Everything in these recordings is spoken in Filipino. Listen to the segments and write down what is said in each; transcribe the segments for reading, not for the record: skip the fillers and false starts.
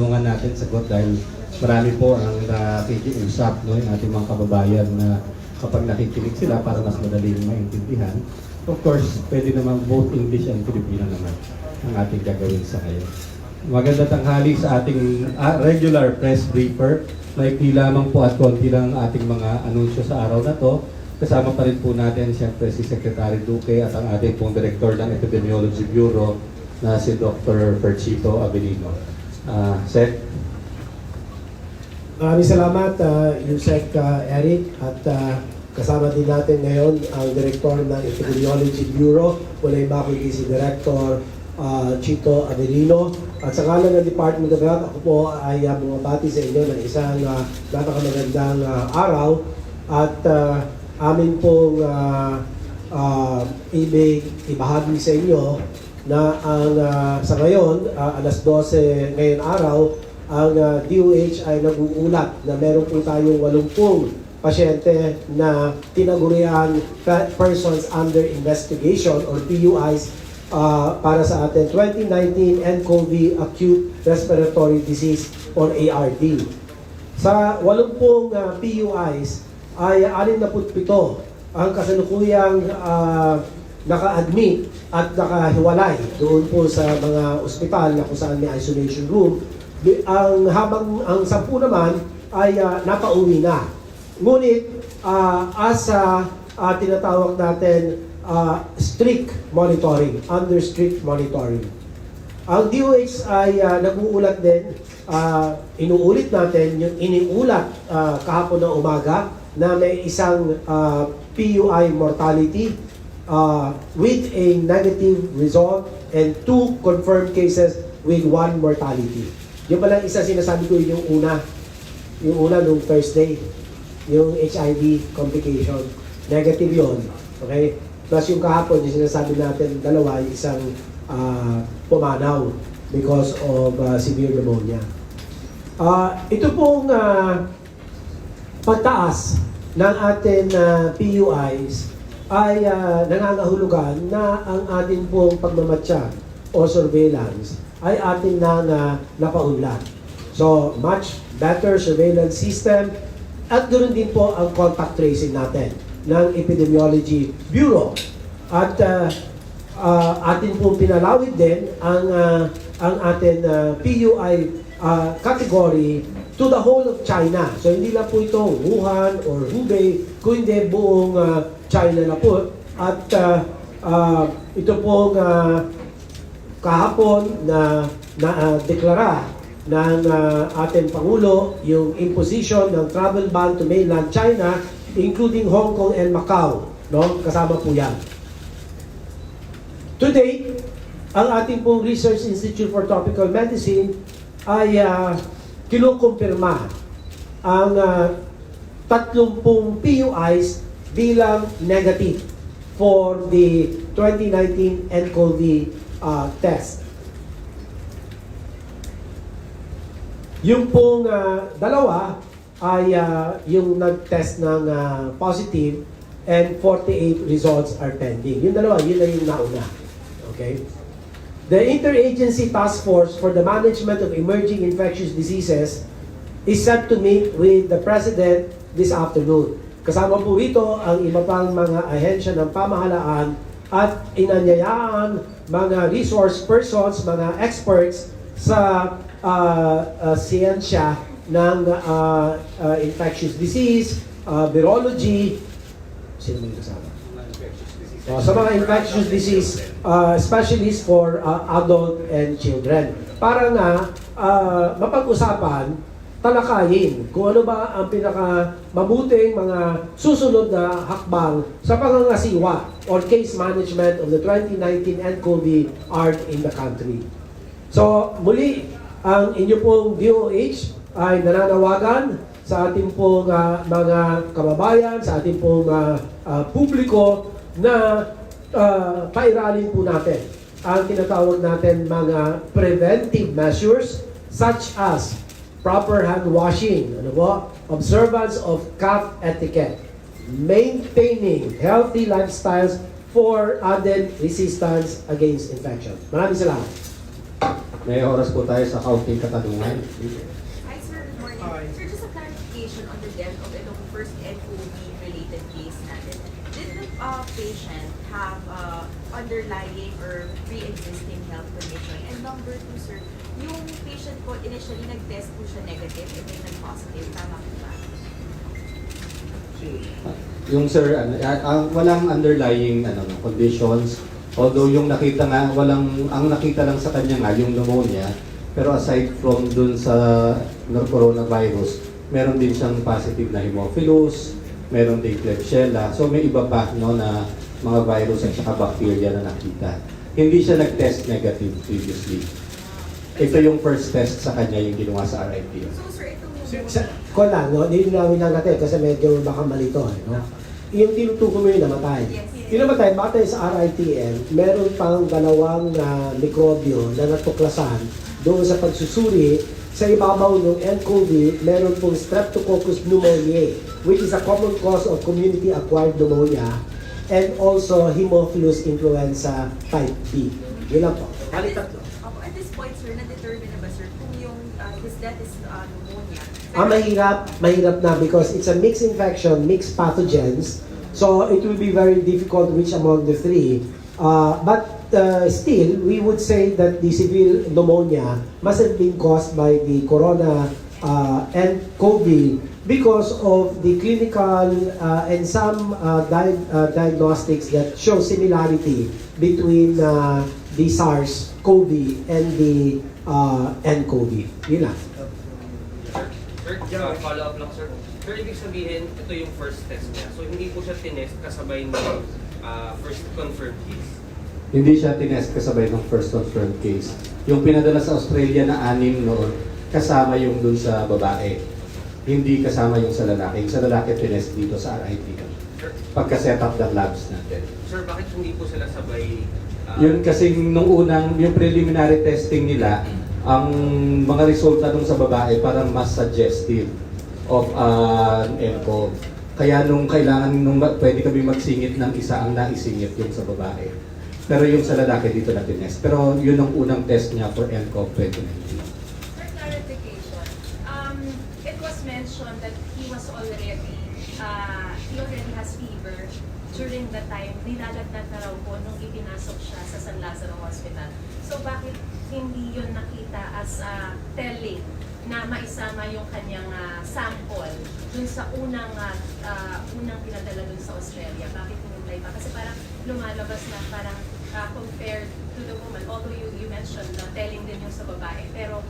Tulungan natin sagot dahil marami po ang nakikiusap, no, yung ating mga kababayan na kapag nakikinig sila para mas madaling maintindihan. Of course, pwede naman both English and Filipino naman ang ating gagawin sa ngayon. Maganda tanghali sa ating regular press briefer. Maikli lamang po at konti lang ating mga anunsyo sa araw na to. Kasama pa rin po natin siyempre si Secretary Duque at ang ating pong Director ng Epidemiology Bureau na si Dr. Ferchito Avelino. Sec? Maraming salamat, Yusek Eric, at kasama din natin ngayon ang Director ng Epidemiology Bureau. Wala iba kundi si Director Chito Avelino. At sa ngalan ng Department of Health, ako po ay bumabati sa inyo ng isang napakamagandang araw. At amin pong ibahagi sa inyo na ang sa ngayon, alas 12 ngayon araw, ang DOH ay nag-uulat na meron po tayong 80 pasyente na tinagurian persons under investigation or PUIs para sa ating 2019 nCoV acute respiratory disease or ARD. Sa 80 PUIs ay 67 ang kasalukuyang naka-admit at nakahiwalay doon po sa mga ospital na kung saan may isolation room. Habang ang 10 naman ay napauwi na. Ngunit tinatawag natin strict monitoring, under strict monitoring. Ang DOH ay nag-uulat din, inuulit natin yung iniulat kahapon na umaga na may isang PUI mortality with a negative result and 2 confirmed cases with 1 mortality. Yung pala isa sinasabi ko yung una nung Thursday, yung HIV complication. Negative yon, okay? Plus yung kahapon, yung sinasabi natin, dalawa, yung isang pumanaw because of severe pneumonia. Ito pong pagtaas ng ating PUIs ay nangangahulugan na ang ating pong pagmamatsa o surveillance ay atin na napaunlad. So, much better surveillance system at ganoon din po ang contact tracing natin ng Epidemiology Bureau. At atin pong pinalawid din ang ating PUI category to the whole of China. So hindi lang po ito Wuhan or Hubei, kundi buong China na po. At ito pong kahapon na deklara ng ating Pangulo yung imposition ng travel ban to mainland China, including Hong Kong and Macau. No? Kasama po yan. Today, ang ating pong Research Institute for Tropical Medicine ay kinukumpirma ang 30 PUIs bilang negative for the 2019 nCoV test. Yung pong dalawa ay yung nag-test ng positive and 48 results are pending. Yung dalawa, yun na yung nauna. Okay? The Interagency Task Force for the Management of Emerging Infectious Diseases is set to meet with the President this afternoon. Kasama po rito ang iba pang mga ahensya ng pamahalaan at inanyayaan mga resource persons, mga experts sa siyensya ng infectious disease, virology, sino may kasama? Sa mga infectious disease specialists for adult and children. Para nga mapag-usapan, talakayin kung ano ba ang pinaka-mabuting mga susunod na hakbang sa pangangasiwa or case management of the 2019 nCoV ARD in the country. So muli, ang inyo pong DOH ay nananawagan sa ating pong mga kababayan, sa ating pong publiko na pairalin po natin ang tinatawag natin mga preventive measures such as proper hand washing, observance of cough etiquette, maintaining healthy lifestyles for added resistance against infection. Maraming salamat. May oras po tayo sa kaunting katanungan. Hi, sir. Good morning. Hi. Sir, just a clarification on the death of itong first COVID-related case natin. Did the patient have underlying or pre-existing health condition? And number two, sir, yung patient po initially nag-test po siya negative and then nag-positive. Tama po ba? Yung sir, walang underlying conditions. Although yung nakita nga, ang nakita lang sa kanya nga yung pneumonia. Pero aside from dun sa coronavirus, meron din siyang positive na Haemophilus, meron din Klebsiella. So may iba pa na mga virus at saka bacteria na nakita. Hindi siya nag-test negative previously. Ito yung first test sa kanya yung ginawa sa RIT. So, sir, itong Ko lang, no? Nilinawin lang natin kasi medyo baka malito. No? Yung tinutukoy mo yung namatay. Yes. Yung namatay, batay sa RITM, meron pang dalawang mikrobyo na natuklasan doon sa pagsusuri sa ibabaw ng nCoV, meron pong Streptococcus pneumoniae, which is a common cause of community-acquired pneumonia, and also Haemophilus influenza type B. Yun lang po. Bali tatlo. At this point, sir, na-determine na ba, sir, kung yung his death is pneumonia? Mahirap na because it's a mixed infection, mixed pathogens. So it will be very difficult which among the three. But still, we would say that the severe pneumonia must have been caused by the corona and COVID because of the clinical and some diagnostics that show similarity between the SARS-CoV and the nCoV. Yun lang. Sir, follow-up lang, sir. Sir, ibig sabihin, ito yung first test niya. So, hindi po siya tinest kasabay ng first confirmed case. Hindi siya tinest kasabay ng first confirmed case. Yung pinadala sa Australia na 6 noon, kasama yung dun sa babae. Hindi kasama yung sa lalaki. Yung sa lalaki tinest dito sa RIT. Pagka-set up ng labs natin. Sir, bakit hindi po sila sabay? Yun kasi nung unang, yung preliminary testing nila, ang mga resulta nung sa babae parang mas suggestive of nCoV. Kaya nung pwede kami magsingit ng isa, ang naisingit yung sa babae. Pero yung sa lalaki dito na tinest. Pero yun ang unang test niya for nCoV 2019. For clarification, it was mentioned that he already has fever during the time nilalagnat na raw po nung ipinasok siya sa San Lazaro Hospital. So bakit hindi yun nakita as telling na maisama yung kanyang sample dun sa unang pinadala dun sa Australia? Bakit hinintay pa? Kasi parang lumalabas na parang compared to the woman, although you mentioned na telling din yung sa babae, pero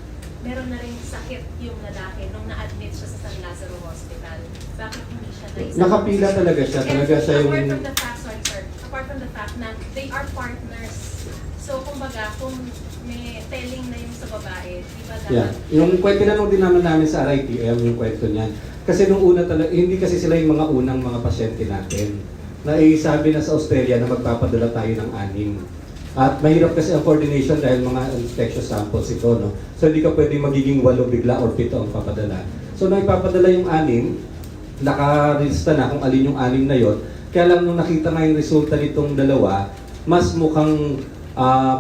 meron na rin sakit yung lalaki nung na-admit siya sa San Lazaro Hospital. Bakit hindi siya naisama? Nakapila talaga siya. Talaga siya yung... Apart from the fact, sorry sir, apart from the fact na they are partners. So, kumbaga, kung may telling na yung sa babae, di ba dapat? Yeah. Yung kwento na nung dinaman namin sa RITM, yung kwento niyan. Kasi nung una talaga, hindi kasi sila yung mga unang mga pasyente natin. Na sabi na sa Australia na magpapadala tayo ng 6. At mahirap kasi ang coordination dahil mga infectious samples ito, no? So hindi ka pwedeng magiging 8 bigla or 7 ang papadala. So nung ipapadala yung 6, nakarelista na kung alin yung 6 na yon. Kaya lang nung nakita nga yung resulta nitong dalawa, mas mukhang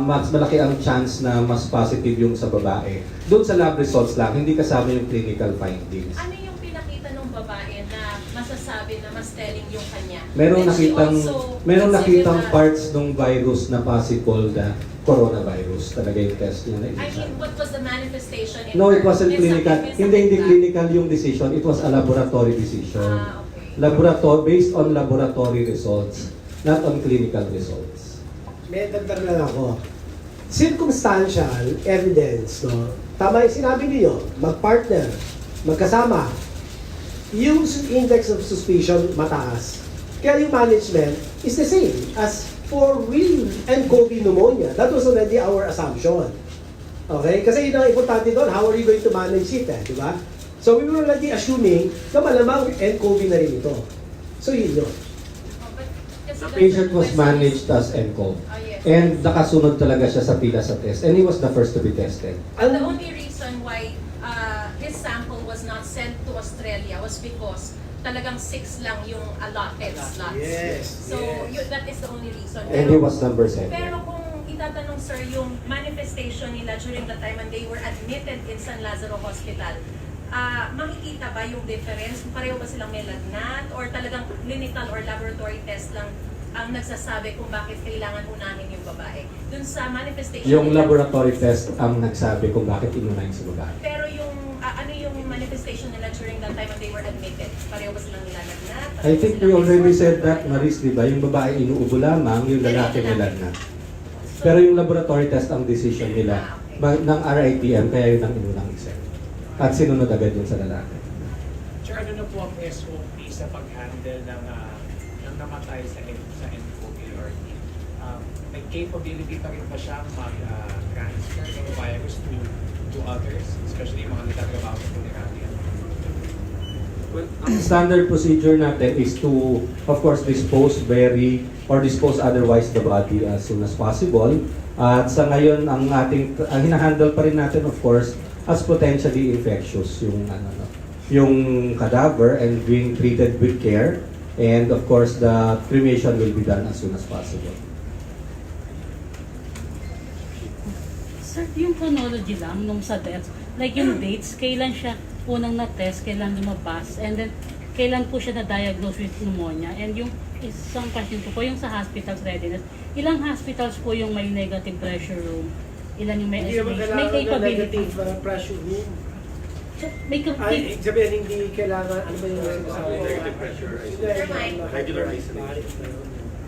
mas malaki ang chance na mas positive yung sa babae. Doon sa lab results lang, hindi kasama yung clinical findings. Ano yung pinakita ng babae na masasabi na mas telling yung kanya? Merong That she nakitang also nakitang considered parts ng virus na possible na coronavirus. Talaga yung test niya na I mean, what was the manifestation in No, her? it wasn't May clinical. sakit Hindi ba? clinical yung decision. It was a laboratory decision. Okay. Based on laboratory results, not on clinical results. May dagdag lang ako. Circumstantial evidence, no? Tama yung sinabi niyo, mag-partner, magkasama. Yung index of suspicion mataas. Kaya yung management is the same as for real nCoV pneumonia. That was already our assumption. Okay? Kasi yun ang importante doon, how are you going to manage it, di ba? So we were already assuming na malamang nCoV na rin ito. So yun yun. The patient was managed as nCoV. Yes. And nakasunod talaga siya sa pila sa test. And he was the first to be tested. And the only reason why his sample was not sent to Australia was because talagang 6 lang yung allotted slots. Yes, So yes. that is the only reason. And he was number 7. Pero kung itatanong sir, yung manifestation nila during the time when they were admitted in San Lazaro Hospital, makikita ba yung difference? Pareho ba silang may lagnat? Or talagang clinical or laboratory test lang ang nagsasabi kung bakit kailangan unahin yung babae? Dun sa manifestation Yung nila, laboratory test ang nagsabi kung bakit inunahin si babae. pero yung ano yung manifestation nila during that time when they were admitted? Pareho ba silang nilalagnat? I think we already said that, Maris, di ba? Yung babae inuubo lamang, yung lalaki nilagnat. Pero yung laboratory test ang decision nila ng RITM, kaya yun ang inunang isip. At sinunod agad yun sa lalaki. Sir, ano na po ang SOP sa pag-handle ng namatay sa COVID-19? May capability pa rin ba siyang mag-transfer ng virus to others, especially yung mga nagtatrabaho sa funeraria? Well, ang standard procedure natin is to, of course, dispose otherwise the body as soon as possible. At sa ngayon, ang hinahandle pa rin natin, of course, as potentially infectious yung cadaver and being treated with care. And of course, the cremation will be done as soon as possible. Sir, yung chronology lang nung sa death, like yung dates, kailan siya unang na-test, kailan lumabas, and then kailan po siya na-diagnose with pneumonia. And yung isang question ko po, yung sa hospital's readiness, ilang hospitals po yung may negative pressure room? Ilan yung may Hindi naman isolation? May kailangan ng capability? negative pressure room. So, may capability? Ay, sabihin, hindi kailangan, ano ba yung sinasabi? Negative pressure Regular isolation.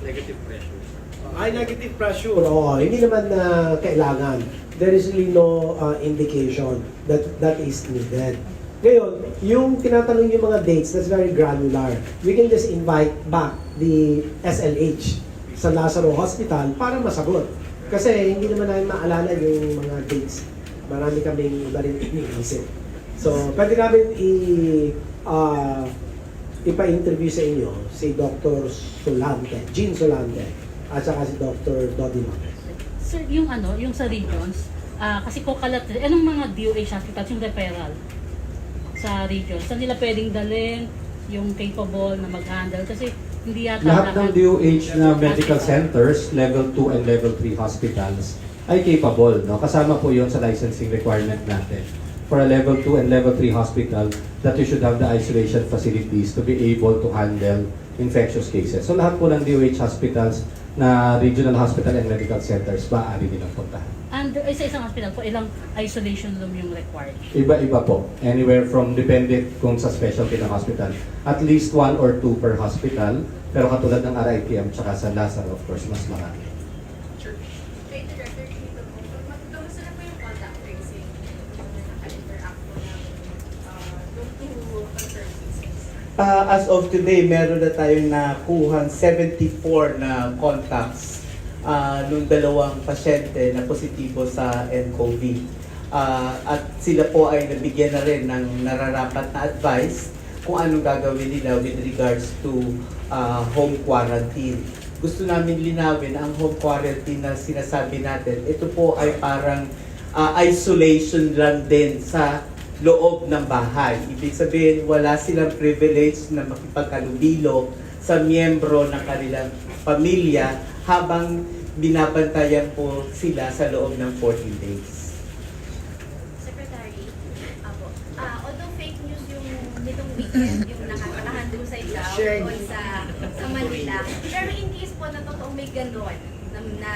Negative pressure. Ay, negative pressure. Oo, hindi naman kailangan. There is really no indication that is needed. Ngayon, yung tinatanong yung mga dates, that's very granular. We can just invite back the SLH sa Lazaro Hospital para masagot. Kasi hindi naman namin maalala yung mga dates. Marami kaming iba rin iniisip. So, pwede namin ipa-interview sa inyo si Dr. Solante, Jean Solante, at saka si Dr. Dodi Lopez. Sir, yung yung sa regions, kasi ko kalat, anong mga DOH hospitals yung referral sa regions? Saan nila pwedeng dalhin yung capable na mag-handle? Kasi hindi yata Lahat ng DOH na medical centers, level 2 and level 3 hospitals, ay capable. No? Kasama po yun sa licensing requirement natin. For a level 2 and level 3 hospital, that you should have the isolation facilities to be able to handle infectious cases. So lahat po ng DOH hospitals na regional hospital and medical centers, maaari nilang puntahan. And sa isang hospital po, ilang isolation room yung required? Iba-iba po. Anywhere from dependent kung sa specialty ng hospital. At least 1 or 2 per hospital. Pero katulad ng RITM tsaka sa Lazaro, of course, mas marami. Wait, Director, dito po. Kamusta na po yung contact tracing? Yung naka-interact po ng yung two confirmed cases? As of today, meron na tayong nakuhang 74 na contacts nung dalawang pasyente na positibo sa nCoV. At sila po ay nabigyan na rin ng nararapat na advice kung anong gagawin nila with regards to home quarantine. Gusto namin linawin ang home quarantine na sinasabi natin. Ito po ay parang isolation lang din sa loob ng bahay. Ibig sabihin, wala silang privilege na makipagkalubilo sa miyembro ng kanilang pamilya habang binabantayan po sila sa loob ng 14 days. Secretary, although fake news yung nitong weekend, yung nakakahandle sa Igao doon sa Manila, pero in case po na totoong may ganon, na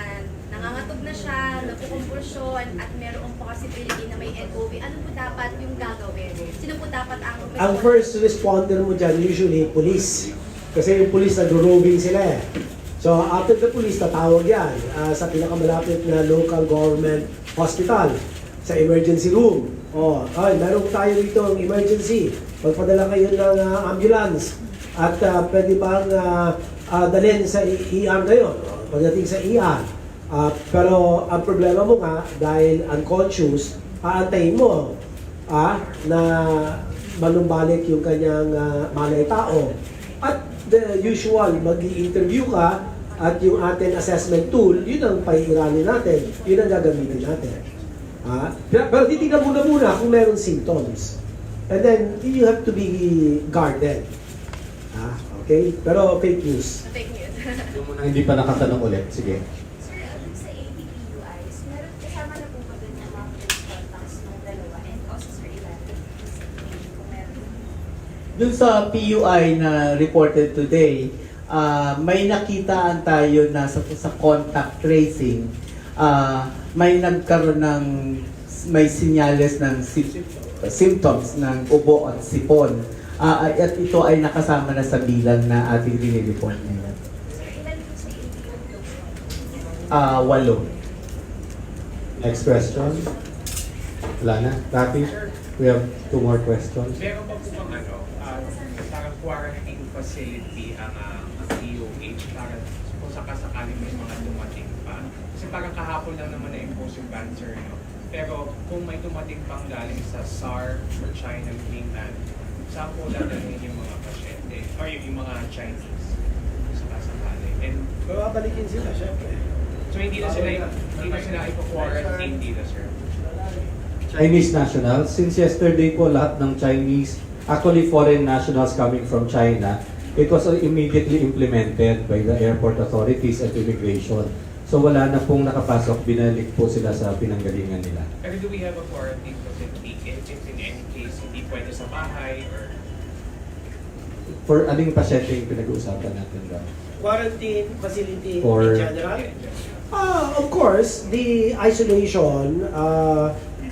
nangangatog na siya, napukumpulsyon, at merong possibility na may NCoV, ano po dapat yung gagawin? Sino po dapat Ang first responder mo dyan, usually, police. Kasi yung police, nag-roving sila eh. So, after the police, tatawag yan sa pinakamalapit na local government hospital, sa emergency room. Ay, meron tayo dito ang emergency. Magpadala kayo ng ambulance. At pwede bang dalhin sa ER ngayon? Pagdating sa ER. Pero ang problema mo nga, dahil unconscious, aantayin mo na manumbalik yung kanyang malay tao. At the usual, mag-i-interview ka at yung ating assessment tool, yun ang pairali natin, yun ang gagamitin natin. Pero titignan muna kung meron symptoms. And then, you have to be guarded. Okay? Pero fake news. Fake news. Yung muna hindi pa nakatanong ulit. Sige. Sir, sa ATP Dun sa PUI na reported today, may nakitaan tayo na sa contact tracing, may nagkaroon ng may sinyales ng symptoms ng ubo at sipon. At ito ay nakasama na sa bilang na ating rinireport ngayon. Walo. Next question. Wala na. Rafi, we have 2 more questions. Meron ba po bang parang quarantine facility ang DOH para kung sakasakaling may mga dumating pa? Kasi parang kahapon lang naman na-impose yung ban, sir, no? Pero kung may dumating pang galing sa SAR or China mainland, saan po dadalhin yung mga pasyente or yung mga Chinese kung sakasakali? And Babalikin sila, syempre. so hindi na sila ipo-quarantine dito, sir? Chinese nationals, since yesterday po lahat ng Chinese, actually foreign nationals coming from China, it was immediately implemented by the airport authorities at immigration. So wala na pong nakapasok, binalik po sila sa pinanggalingan nila. Pero do we have a quarantine facility if in any case hindi pwede sa bahay or For aling pasyente yung pinag-uusapan natin ba? Quarantine facility For- in general? Of course, the isolation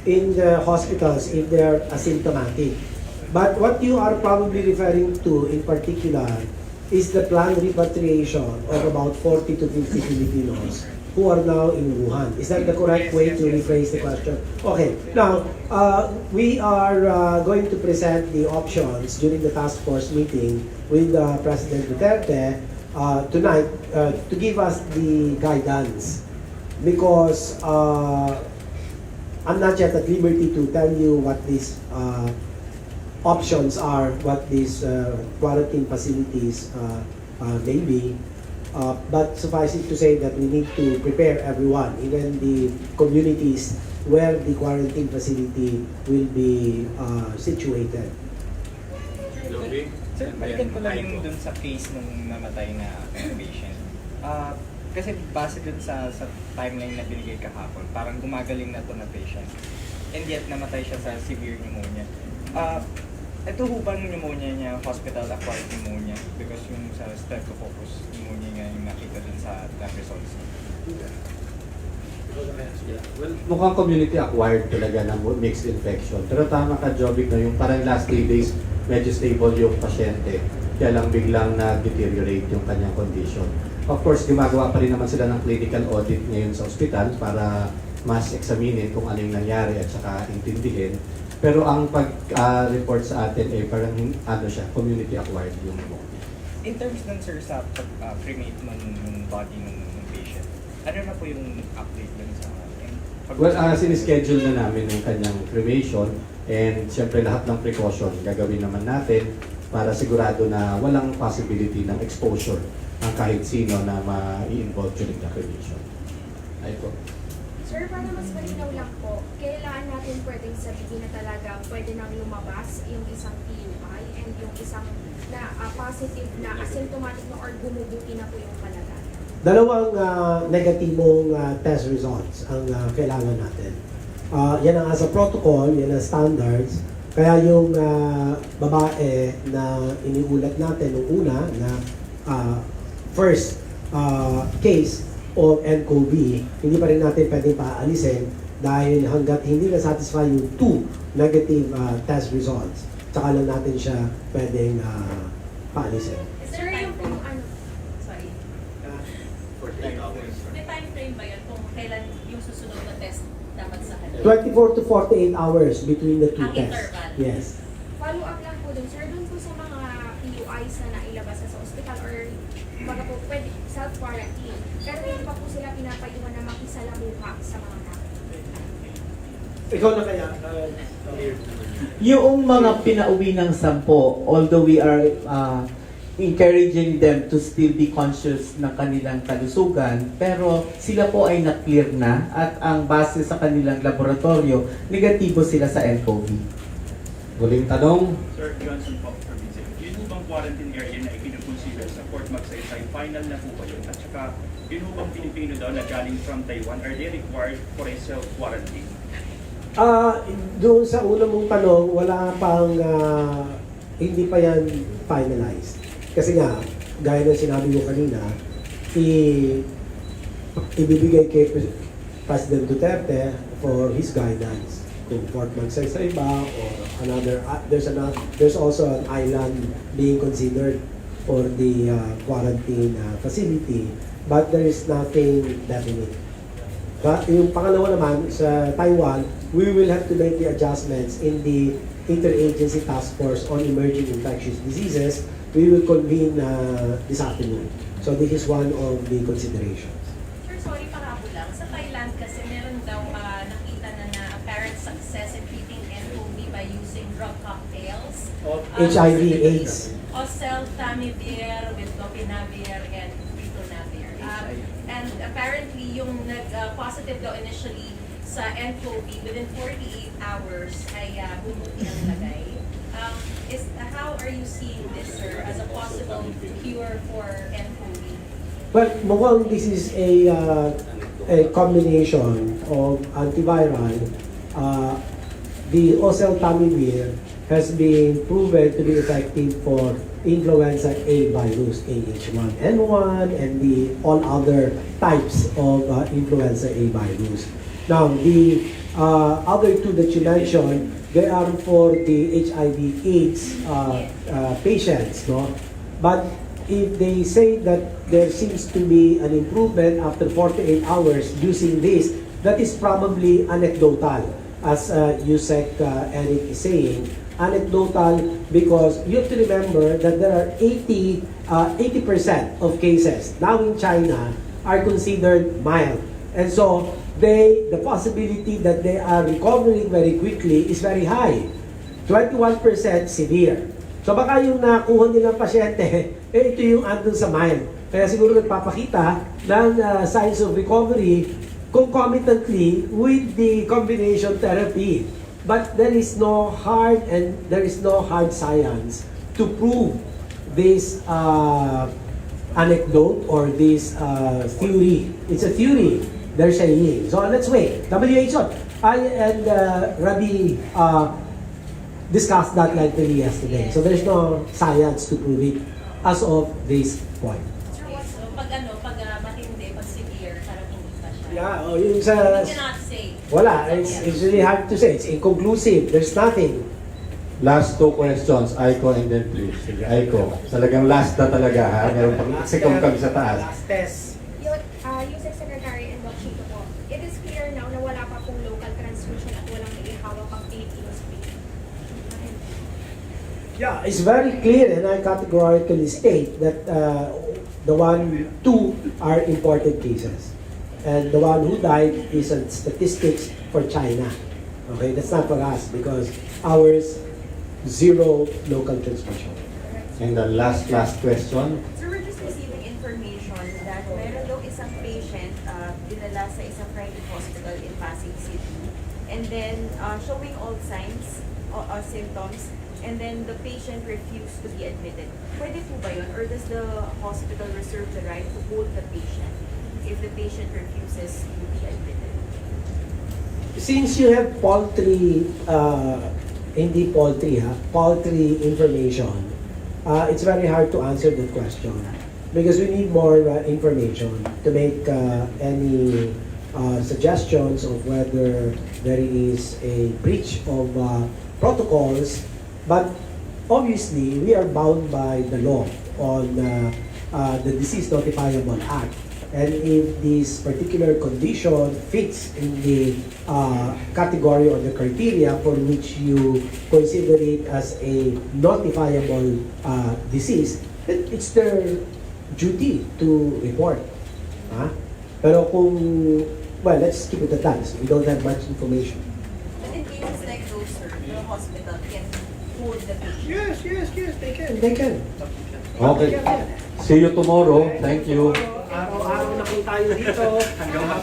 in the hospitals if they're asymptomatic. But what you are probably referring to in particular is the planned repatriation of about 40 to 50 Filipinos who are now in Wuhan. Is that the correct way to rephrase the question? Okay. Now, we are going to present the options during the task force meeting with President Duterte tonight to give us the guidance, because I'm not yet at liberty to tell you what these options are, what these quarantine facilities may be. But suffice it to say that we need to prepare everyone, even the communities where the quarantine facility will be situated. Sir, balikan ko lang yung dun sa case nung namatay na patient. Kasi base dun sa timeline na binigay kahapon, parang gumagaling na to na patient. And yet, namatay siya sa severe pneumonia. Ito ho bang pneumonia niya, hospital-acquired pneumonia? Because yung sa streptococcus pneumonia nga yung nakita dun sa lab results. Well, mukhang community acquired talaga ng mixed infection. Pero tama ka, Jovic, na yung parang last 3 days, medyo stable yung pasyente. Kaya lang biglang na-deteriorate yung kanyang condition. Of course, gumagawa pa rin naman sila ng clinical audit ngayon sa ospital para mas examine kung ano yung nangyari at saka intindihin. Pero ang pag-report sa atin ay parang siya, community acquired yung pneumonia. In terms nun, sir, sa cremate ng body ng patient, ano na po yung update dun sa atin? Well, sinischedule na namin yung kanyang cremation, and siyempre lahat ng precaution gagawin naman natin para sigurado na walang possibility ng exposure ng kahit sino na ma-involve during the cremation. Ay po. Sir, para mas malinaw lang po, kailangan natin pwedeng sabihin na talaga pwede nang lumabas yung isang PUI and yung isang na positive na asymptomatic na or gumuguti na po yung kalagayan. Dalawang negatibong test results ang kailangan natin. Yan ang as a protocol, yan ang standards. Kaya yung babae na iniulat natin nung una na first case of nCoV, hindi pa rin natin pwedeng paalisin dahil hanggat hindi na-satisfy yung 2 negative test results, tsaka lang natin siya pwedeng paalisin. Sir, yung kung ano, sorry. 48 hours. May time frame ba yan kung kailan yung susunod na test dapat sa kanya? 24 to 48 hours between the 2 Ang tests. interval. Yes. Follow up lang po dun, sir, dun po sa mga PUIs na nailabas na sa ospital or baga po pwede self-quarantine. Pero hindi pa po sila pinapayuhan na makisalamuha sa mga tao. Ikaw na kaya? Yung mga pinauwi ng 10, although we are encouraging them to still be conscious ng kanilang kalusugan, pero sila po ay na-clear na at ang base sa kanilang laboratorio, negatibo sila sa nCoV. Huling tanong. Sir Johnson po, for Vincent. Yun bang quarantine area na ikinukonsider sa Fort Magsaysay? Final na po ba yun? At saka, yun bang Pilipino daw na galing from Taiwan? Are they required for a self-quarantine? Doon sa una mong tanong, wala pang hindi pa yan finalized. Kasi nga, gaya ng sinabi ko kanina, ibibigay kay President Duterte for his guidance. Kung 4 months sa iba or another, there's also an island being considered for the quarantine facility, but there is nothing definite. But yung pangalawa naman, sa Taiwan, we will have to make the adjustments in the Interagency Task Force on Emerging Infectious Diseases. We will convene this afternoon. So this is one of the considerations. Sir, sorry pakabo lang. Sa Thailand kasi meron daw nakita na apparent success in treating NCOV by using drug cocktails. HIV, AIDS. Oseltamivir with lopinavir and ritonavir. And apparently, yung nag-positive daw initially sa NCOV within 48 hours ay bumuti ang lagay. How are you seeing this, sir, as a possible cure for NCOV? Well, mukhang this is a combination of antiviral. The oseltamivir has been proven to be effective for influenza A virus, AH1N1, and all other types of influenza A virus. Now, the other two that you mentioned, they are for the HIV/AIDS patients, no? But if they say that there seems to be an improvement after 48 hours using this, that is probably anecdotal, as Yusek Eric is saying. Anecdotal because you have to remember that there are 80% of cases now in China are considered mild. And so the possibility that they are recovering very quickly is very high. 21% severe. So baka yung nakuha nilang pasyente, ito yung andun sa mild. Kaya siguro nagpapakita ng signs of recovery concomitantly with the combination therapy. But there is no hard science to prove this anecdote or this theory. It's a theory, they're saying. So let's wait. WHO, I and Rabi discussed that lengthily yesterday. So there's no science to prove it as of this point. So pag matindi, pag severe, parang hindi pa siya. Yeah, yung sa... You cannot say. Wala, it's really hard to say. It's inconclusive. There's nothing. Last 2 questions, Aiko and then please. Sige, Aiko. Talagang last na talaga ha. Meron pang second kami sa taas. Last test. Yung Secretary and Doc Chito po, it is clear now na wala pa pong local transmission at walang naihawak ang Philippines. Yeah, it's very clear and I categorically state that the 2 are imported cases. And the one who died is on statistics for China. Okay, that's not for us because ours, 0 local transmission. And the last question. So we're just receiving information that meron daw isang patient dinala sa isang private hospital in Pasig City and then showing all signs or symptoms and then the patient refused to be admitted. Pwede po ba yun? Or does the hospital reserve the right to hold the patient if the patient refuses to be admitted? Since you have paltry information, it's very hard to answer that question because we need more information to make any suggestions of whether there is a breach of protocols. But obviously, we are bound by the law on the Disease Notifiable Act. And if this particular condition fits in the category or the criteria for which you consider it as a notifiable disease, then it's their duty to report. Pero kung, well, let's keep it at that. We don't have much information. But in cases like those, sir, the hospital can hold the patient. Yes, they can. They can. Okay. See you tomorrow. Thank you. Araw-araw na po tayo dito.